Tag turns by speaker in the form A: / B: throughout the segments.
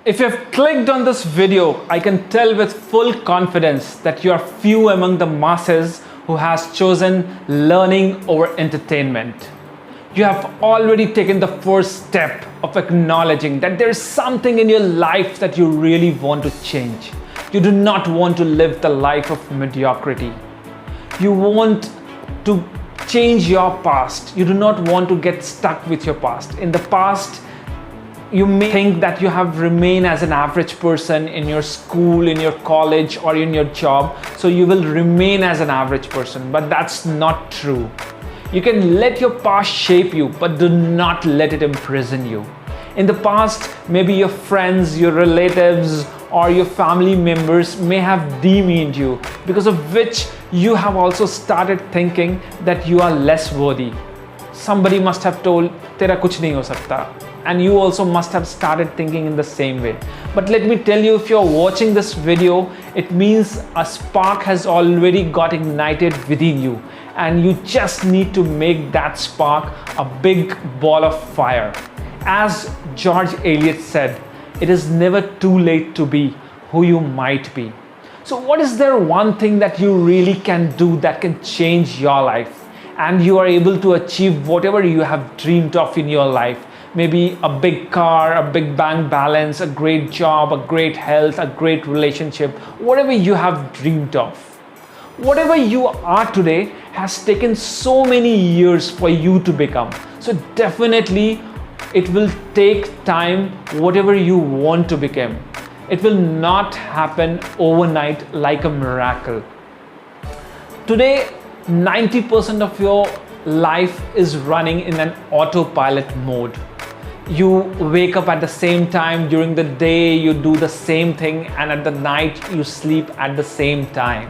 A: If you have clicked on this video, I can tell with full confidence that you are few among the masses who has chosen learning over entertainment. You have already taken the first step of acknowledging that there is something in your life that you really want to change. You do not want to live the life of mediocrity. You want to change your past. You do not want to get stuck with your past. In the past, you may think that you have remained as an average person in your school, in your college, or in your job, so you will remain as an average person, but that's not true. You can let your past shape you, but do not let it imprison you. In the past, maybe your friends, your relatives, or your family members may have demeaned you, because of which you have also started thinking that you are less worthy. Somebody must have told, "Tera kuch nahi ho sakta." And you also must have started thinking in the same way. But let me tell you, if you're watching this video, it means a spark has already got ignited within you, and you just need to make that spark a big ball of fire. As George Eliot said, it is never too late to be who you might be. So what is there one thing that you really can do that can change your life, and you are able to achieve whatever you have dreamed of in your life? Maybe a big car, a big bank balance, a great job, a great health, a great relationship, whatever you have dreamed of. Whatever you are today has taken so many years for you to become. So definitely it will take time, whatever you want to become. It will not happen overnight like a miracle. Today, 90% of your life is running in an autopilot mode. You wake up at the same time, during the day you do the same thing, and at the night you sleep at the same time.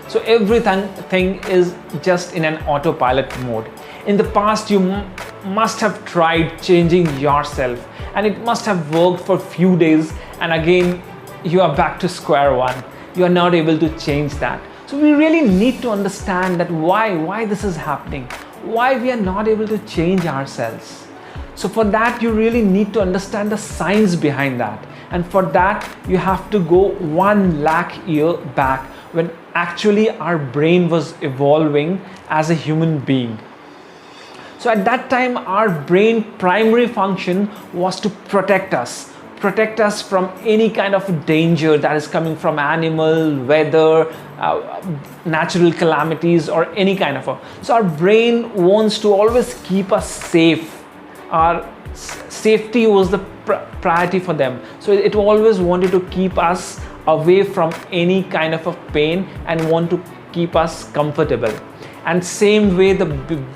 A: So everything is just in an autopilot mode. In the past, you must have tried changing yourself, and it must have worked for a few days, and again you are back to square one. You are not able to change that. So we really need to understand that why this is happening, why we are not able to change ourselves. So for that, you really need to understand the science behind that. And for that, you have to go 1 lakh years back, when actually our brain was evolving as a human being. So at that time, our brain primary function was to protect us from any kind of danger that is coming from animal, weather, natural calamities, or any kind of. So our brain wants to always keep us safe. Our safety was the priority for them. So it always wanted to keep us away from any kind of a pain and want to keep us comfortable. And same way the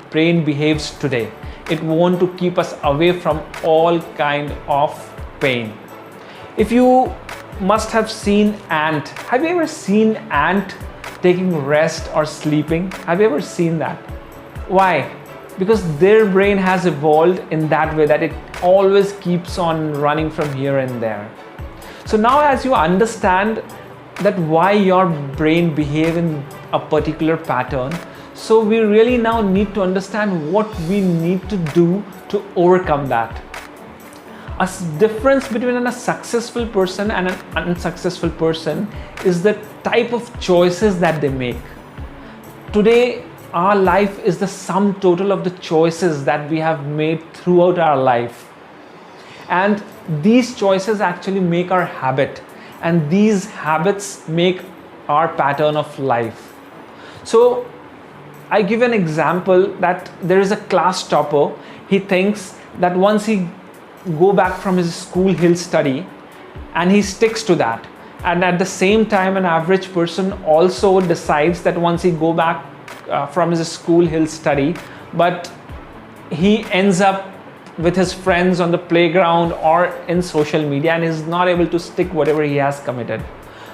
A: brain behaves today. It wants to keep us away from all kind of pain. If you must have seen ant. Have you ever seen ant taking rest or sleeping? Have you ever seen that? Why? Because their brain has evolved in that way that it always keeps on running from here and there. So now as you understand that why your brain behave in a particular pattern, so we really now need to understand what we need to do to overcome that. A difference between a successful person and an unsuccessful person is the type of choices that they make. Today, our life is the sum total of the choices that we have made throughout our life. And these choices actually make our habit, and these habits make our pattern of life. So I give an example that there is a class topper. He thinks that once he go back from his school, he'll study, and he sticks to that. And at the same time, an average person also decides that once he go back from his school, he'll study, but he ends up with his friends on the playground or in social media, and is not able to stick whatever he has committed.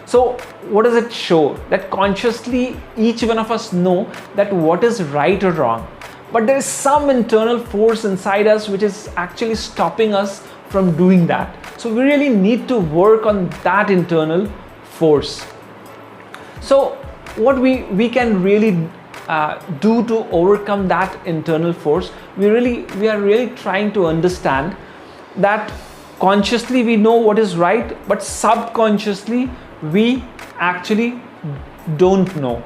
A: So what does it show? That consciously each one of us know that what is right or wrong, but there is some internal force inside us which is actually stopping us from doing that. So we really need to work on that internal force. So what we can really do to overcome that internal force, we are really trying to understand that consciously we know what is right, but subconsciously we actually don't know.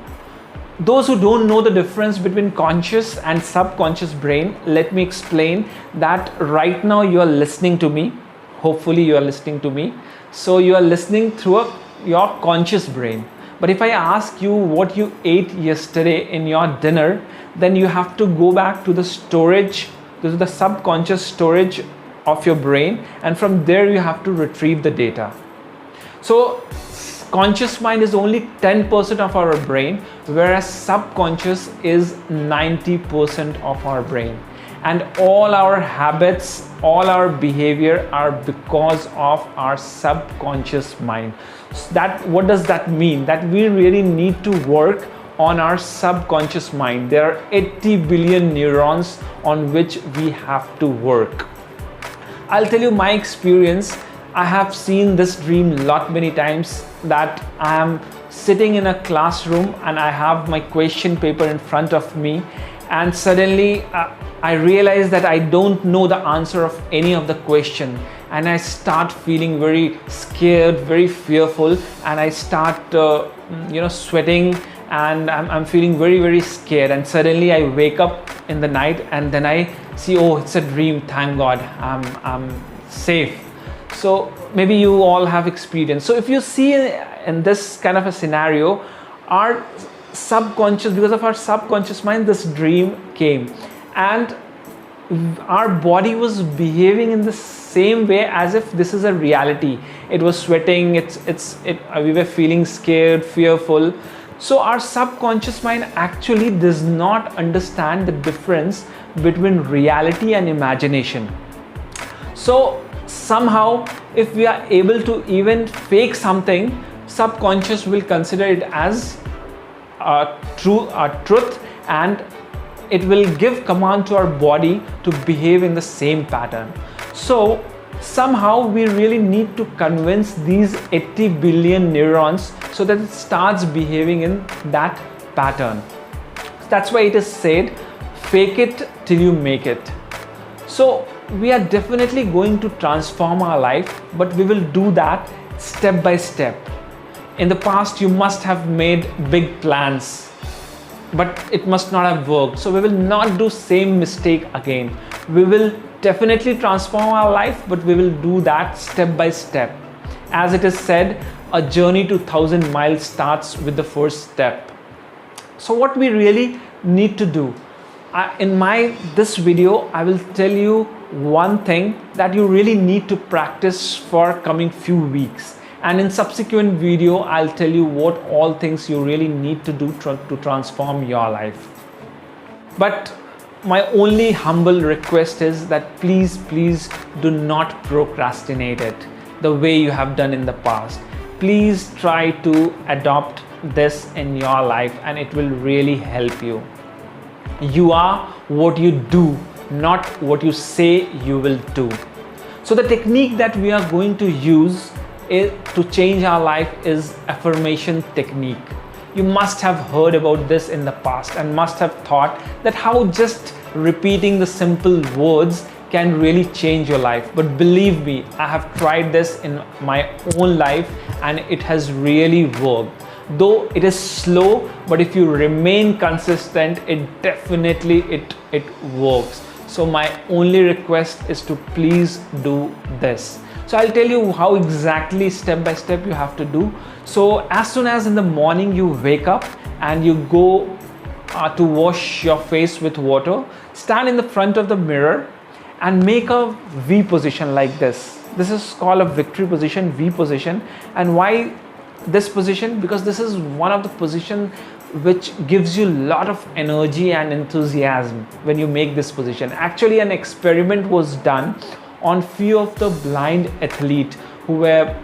A: Those who don't know the difference between conscious and subconscious brain, let me explain that right now you are listening to me. Hopefully you are listening to me. So you are listening through your conscious brain. But if I ask you what you ate yesterday in your dinner, then you have to go back to the storage, to the subconscious storage of your brain, and from there you have to retrieve the data. So conscious mind is only 10% of our brain, whereas subconscious is 90% of our brain. And all our habits, all our behavior are because of our subconscious mind. So what does that mean? That we really need to work on our subconscious mind. There are 80 billion neurons on which we have to work. I'll tell you my experience. I have seen this dream many times, that I am sitting in a classroom and I have my question paper in front of me, and suddenly I realize that I don't know the answer of any of the question, and I start feeling very scared, very fearful, and I start sweating, and I'm feeling very, very scared. And suddenly I wake up in the night and then I see, oh, it's a dream, thank God, I'm safe. So maybe you all have experience. So if you see in this kind of a scenario, our subconscious, because of our subconscious mind, this dream came, and our body was behaving in the same way as if this is a reality. It was sweating, we were feeling scared, fearful. So our subconscious mind actually does not understand the difference between reality and imagination. So somehow, if we are able to even fake something, subconscious will consider it as a truth, and it will give command to our body to behave in the same pattern. So somehow we really need to convince these 80 billion neurons so that it starts behaving in that pattern. That's why it is said, fake it till you make it. So we are definitely going to transform our life, but we will do that step by step. In the past, you must have made big plans, but it must not have worked. So we will not do same mistake again. We will definitely transform our life, but we will do that step by step. As it is said, a journey to 1,000 miles starts with the first step. So what we really need to do, in this video, I will tell you one thing that you really need to practice for coming few weeks. And in subsequent video, I'll tell you what all things you really need to do to transform your life. But my only humble request is that please do not procrastinate it the way you have done in the past. Please try to adopt this in your life, and it will really help you. You are what you do, not what you say you will do. So the technique that we are going to use to change our life is affirmation technique. You must have heard about this in the past and must have thought that how just repeating the simple words can really change your life. But believe me, I have tried this in my own life and it has really worked. Though it is slow, but if you remain consistent, it definitely it works. So my only request is to please do this. So I'll tell you how exactly step by step you have to do. So as soon as in the morning you wake up and you go to wash your face with water, stand in the front of the mirror and make a V position like this. This is called a victory position, V position. And why this position? Because this is one of the positions which gives you a lot of energy and enthusiasm when you make this position. Actually, an experiment was done on few of the blind athletes who were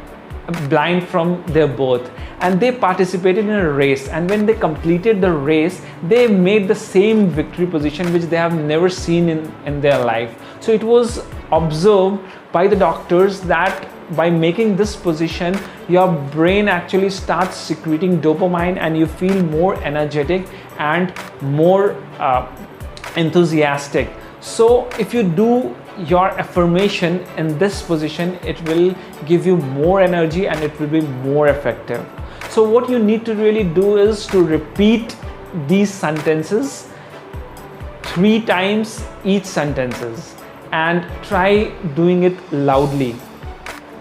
A: blind from their birth, and they participated in a race, and when they completed the race, they made the same victory position which they have never seen in their life. So it was observed by the doctors that by making this position, your brain actually starts secreting dopamine and you feel more energetic and more enthusiastic. So if you do your affirmation in this position, it will give you more energy and it will be more effective. So what you need to really do is to repeat these sentences 3 times each sentences, and try doing it loudly.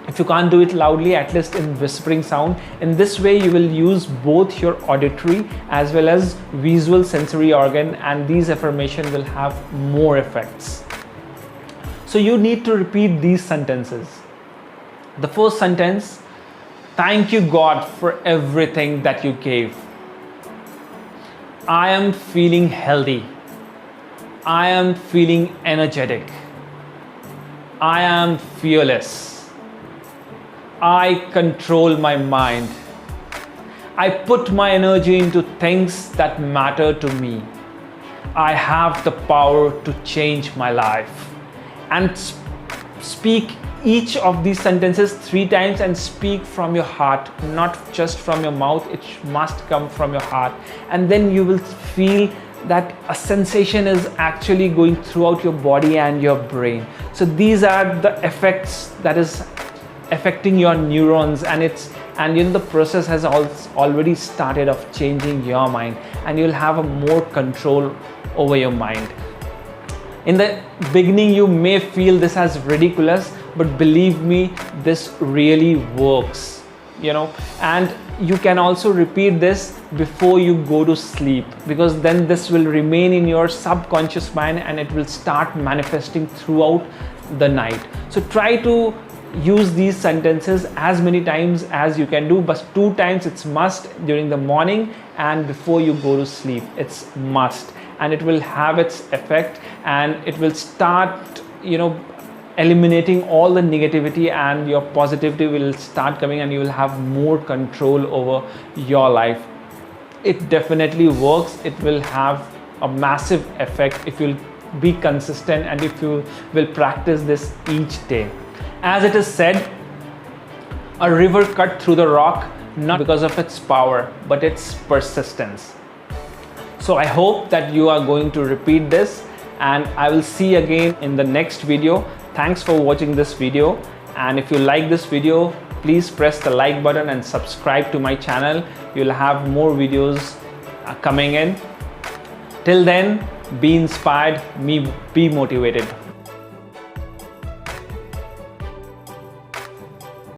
A: If you can't do it loudly, at least in whispering sound. In this way you will use both your auditory as well as visual sensory organ, and these affirmation will have more effects. So you need to repeat these sentences. The first sentence: thank you God for everything that you gave. I am feeling healthy. I am feeling energetic. I am fearless. I control my mind. I put my energy into things that matter to me. I have the power to change my life. And speak each of these sentences 3 times, and speak from your heart, not just from your mouth. It must come from your heart. And then you will feel that a sensation is actually going throughout your body and your brain. So these are the effects that is affecting your neurons, and the process has already started of changing your mind, and you'll have a more control over your mind. In the beginning you may feel this as ridiculous, but believe me, this really works, and you can also repeat this before you go to sleep, because then this will remain in your subconscious mind and it will start manifesting throughout the night. So try to use these sentences as many times as you can do, but 2 times it's must, during the morning and before you go to sleep. It's must, and it will have its effect, and it will start eliminating all the negativity, and your positivity will start coming, and you will have more control over your life. It definitely works. It will have a massive effect if you'll be consistent and if you will practice this each day. As it is said, a river cut through the rock not because of its power, but its persistence. So I hope that you are going to repeat this, and I will see you again in the next video. Thanks for watching this video, and if you like this video, please press the like button and subscribe to my channel. You'll have more videos coming in. Till then, be inspired, be motivated.